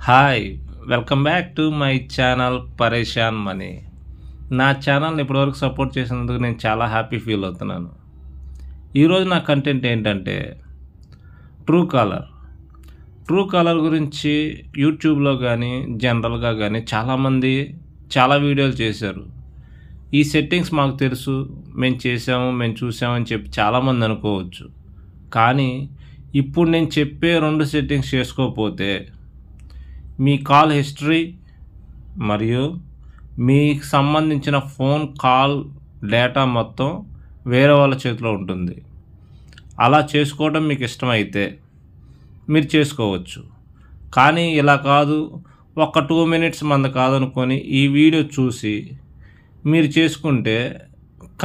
Hi! Welcome back to my channel 'పరేషాన్ money'. నా ఛానల్‌ని ఇప్పటివరకు సపోర్ట్ చేసినందుకు నేను చాలా హ్యాపీ ఫీల్ అవుతున్నాను. ఈరోజు నా కంటెంట్ ఏంటంటే ట్రూ కాలర్. ట్రూ కాలర్ గురించి యూట్యూబ్‌లో గానీ, జనరల్‌గా గానీ చాలామంది చాలా వీడియోలు చేశారు. ఈ సెట్టింగ్స్ మాకు తెలుసు, మేము చేసాము, మేము చూసాము అని చెప్పి చాలామంది అనుకోవచ్చు. కానీ ఇప్పుడు నేను చెప్పే 2 సెట్టింగ్స్ చేసుకోకపోతే మీ కాల్ హిస్టరీ మరియు మీకు సంబంధించిన ఫోన్ కాల్ డేటా మొత్తం వేరే వాళ్ళ చేతిలో ఉంటుంది. అలా చేసుకోవడం మీకు ఇష్టమైతే మీరు చేసుకోవచ్చు. కానీ ఇలా కాదు, ఒక 2 మినిట్స్ మంది కాదనుకొని ఈ వీడియో చూసి మీరు చేసుకుంటే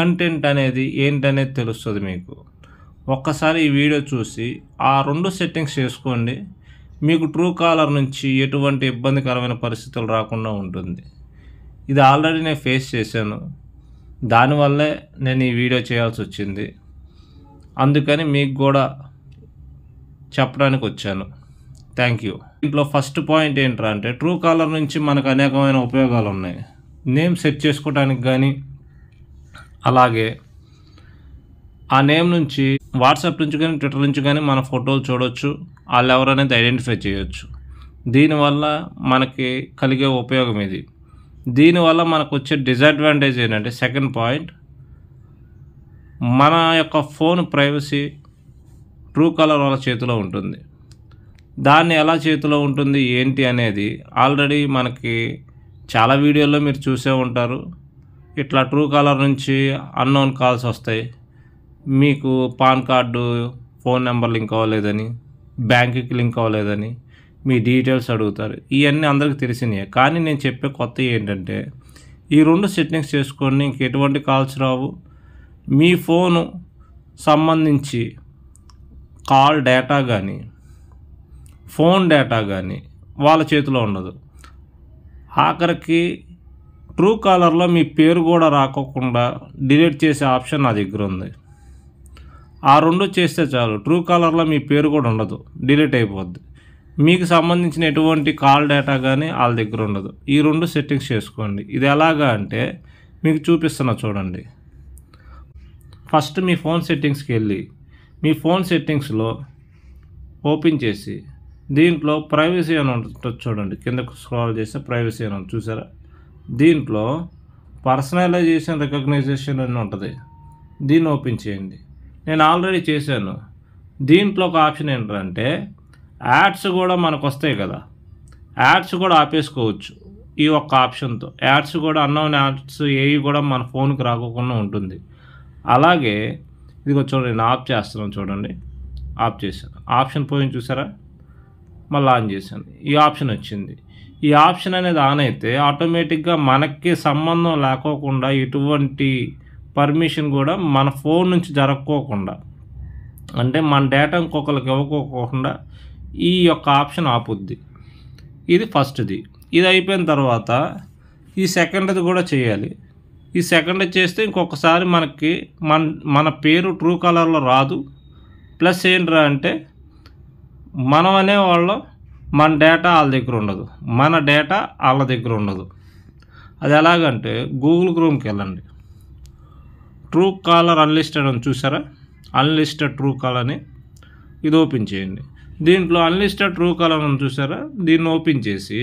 కంటెంట్ అనేది ఏంటనేది తెలుస్తుంది మీకు. ఒక్కసారి ఈ వీడియో చూసి ఆ 2 సెట్టింగ్స్ చేసుకోండి. మీకు ట్రూ కాలర్ నుంచి ఎటువంటి ఇబ్బందికరమైన పరిస్థితులు రాకుండా ఉంటుంది. ఇది ఆల్రెడీ నేను ఫేస్ చేశాను. దానివల్లే నేను ఈ వీడియో చేయాల్సి వచ్చింది. అందుకని మీకు కూడా చెప్పడానికి వచ్చాను. Thank you. దీంట్లో ఫస్ట్ పాయింట్ ఏంట్రా అంటే ట్రూ కాలర్ నుంచి మనకు అనేకమైన ఉపయోగాలు ఉన్నాయి. నేమ్ సెట్ చేసుకోవడానికి కానీ, అలాగే ఆ నేమ్ నుంచి వాట్సాప్ నుంచి కానీ, ట్విట్టర్ నుంచి కానీ మన ఫోటోలు చూడవచ్చు. వాళ్ళు ఎవరనేది ఐడెంటిఫై చేయొచ్చు. దీనివల్ల మనకి కలిగే ఉపయోగం ఇది. దీనివల్ల మనకు వచ్చే డిసడ్వాంటేజ్ ఏంటంటే సెకండ్ పాయింట్, మన యొక్క ఫోన్ ప్రైవసీ ట్రూ కాలర్ వాళ్ళ చేతిలో ఉంటుంది. దాన్ని ఎలా చేతిలో ఉంటుంది ఏంటి అనేది ఆల్రెడీ మనకి చాలా వీడియోల్లో మీరు చూసే ఉంటారు. ఇట్లా ట్రూ కాలర్ నుంచి అన్నోన్ కాల్స్ వస్తాయి. మీకు PAN card phone number link అవ్వలేదని, బ్యాంకుకి లింక్ అవ్వలేదని మీ డీటెయిల్స్ అడుగుతారు. ఇవన్నీ అందరికీ తెలిసినవే. కానీ నేను చెప్పే కొత్త ఏంటంటే ఈ 2 సెట్టింగ్స్ చేసుకొని ఇంక ఎటువంటి కాల్స్ రావు. మీ ఫోను సంబంధించి కాల్ డేటా కానీ, ఫోన్ డేటా కానీ వాళ్ళ చేతిలో ఉండదు. ఆఖరికి ట్రూ కాలర్లో మీ పేరు కూడా రాకోకుండా డిలీట్ చేసే ఆప్షన్ నా దగ్గర ఉంది. ఆ 2 చేస్తే చాలు. ట్రూ కాలర్లో మీ పేరు కూడా ఉండదు, డిలీట్ అయిపోద్ది. మీకు సంబంధించిన ఎటువంటి కాల్ డేటా కానీ వాళ్ళ దగ్గర ఉండదు. ఈ 2 సెట్టింగ్స్ చేసుకోండి. ఇది ఎలాగా అంటే మీకు చూపిస్తున్నా చూడండి. ఫస్ట్ మీ ఫోన్ సెట్టింగ్స్కి వెళ్ళి మీ ఫోన్ సెట్టింగ్స్లో ఓపెన్ చేసి దీంట్లో ప్రైవసీ అని ఉంటుంది చూడండి. కిందకు స్క్రాల్ చేస్తే ప్రైవసీ అని ఉంటుంది చూసారా. దీంట్లో పర్సనలైజేషన్ రికగ్నైజేషన్ అని ఉంటుంది. దీన్ని ఓపెన్ చేయండి. నేను ఆల్రెడీ చేశాను. దీంట్లో ఒక ఆప్షన్ ఏంటంటే యాడ్స్ కూడా మనకు వస్తాయి కదా, యాడ్స్ కూడా ఆపేసుకోవచ్చు ఈ ఒక్క ఆప్షన్తో. యాడ్స్ కూడా అన్నోన్ యాడ్స్ ఏవి కూడా మన ఫోన్కి రాకోకుండా ఉంటుంది. అలాగే ఇదిగో చూడండి, నేను ఆఫ్ చేస్తున్నాను చూడండి. ఆఫ్ చేశాను. ఆప్షన్ పోయింది చూసారా, మళ్ళీ ఆన్ చేశాను. ఈ ఆప్షన్ వచ్చింది. ఈ ఆప్షన్ అనేది ఆన్ అయితే ఆటోమేటిక్గా మనకి సంబంధం లేకోకుండా ఎటువంటి పర్మిషన్ కూడా మన ఫోన్ నుంచి జరగకోకుండా, అంటే మన డేటా ఇంకొకరికి ఇవ్వకోకుండా ఈ యొక్క ఆప్షన్ ఆపుద్ది. ఇది ఫస్ట్ది. ఇది అయిపోయిన తర్వాత ఈ సెకండ్ది కూడా చేయాలి. ఈ సెకండ్ చేస్తే ఇంకొకసారి మనకి మన పేరు ట్రూ కాలర్లో రాదు. ప్లస్ ఏంట్రా అంటే మనం అనేవాళ్ళం మన డేటా వాళ్ళ దగ్గర ఉండదు, మన డేటా వాళ్ళ దగ్గర ఉండదు. అది ఎలాగంటే గూగుల్ క్రోమ్కి వెళ్ళండి. ట్రూ కాలర్ అన్లిస్టెడ్ అని చూసారా, అన్లిస్టెడ్ ట్రూ కాలర్ అని ఇది ఓపెన్ చేయండి. దీంట్లో అన్లిస్టెడ్ ట్రూ కాలర్ అని చూసారా, దీన్ని ఓపెన్ చేసి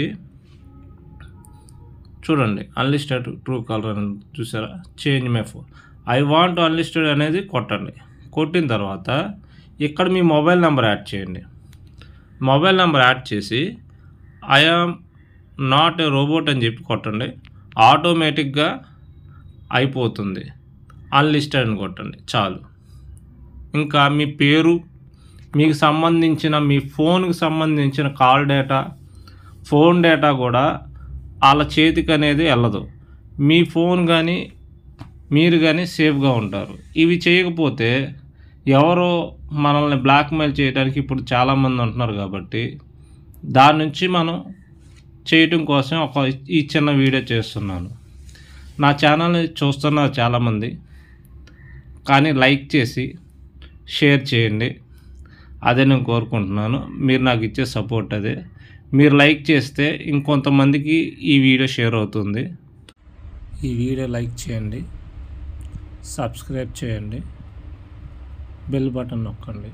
చూడండి. అన్లిస్టెడ్ ట్రూ కాలర్ అని చూసారా, change my phone I want unlisted అనేది కొట్టండి. కొట్టిన తర్వాత ఇక్కడ మీ మొబైల్ నెంబర్ యాడ్ చేయండి. మొబైల్ నెంబర్ యాడ్ చేసి I am not a robot అని చెప్పి కొట్టండి. ఆటోమేటిక్గా అయిపోతుంది. అన్లిస్టెడ్ అని కొట్టండి చాలు. ఇంకా మీ పేరు, మీకు సంబంధించిన మీ ఫోన్కి సంబంధించిన కాల్ డేటా, ఫోన్ డేటా కూడా వాళ్ళ చేతికి అనేది వెళ్ళదు. మీ ఫోన్ కానీ మీరు కానీ సేఫ్గా ఉంటారు. ఇవి చేయకపోతే ఎవరో మనల్ని బ్లాక్మెయిల్ చేయడానికి ఇప్పుడు చాలామంది ఉంటున్నారు. కాబట్టి దాని నుంచి మనం చేయటం కోసం ఈ చిన్న వీడియో చేస్తున్నాను. నా ఛానల్ని చూస్తున్నారు చాలామంది, కానీ లైక్ చేసి షేర్ చేయండి. అదే నేను కోరుకుంటున్నాను. మీరు నాకు ఇచ్చే సపోర్ట్ అదే. మీరు లైక్ చేస్తే ఇంకొంతమందికి ఈ వీడియో షేర్ అవుతుంది. ఈ వీడియో లైక్ చేయండి, సబ్స్క్రైబ్ చేయండి, బెల్ బటన్ నొక్కండి.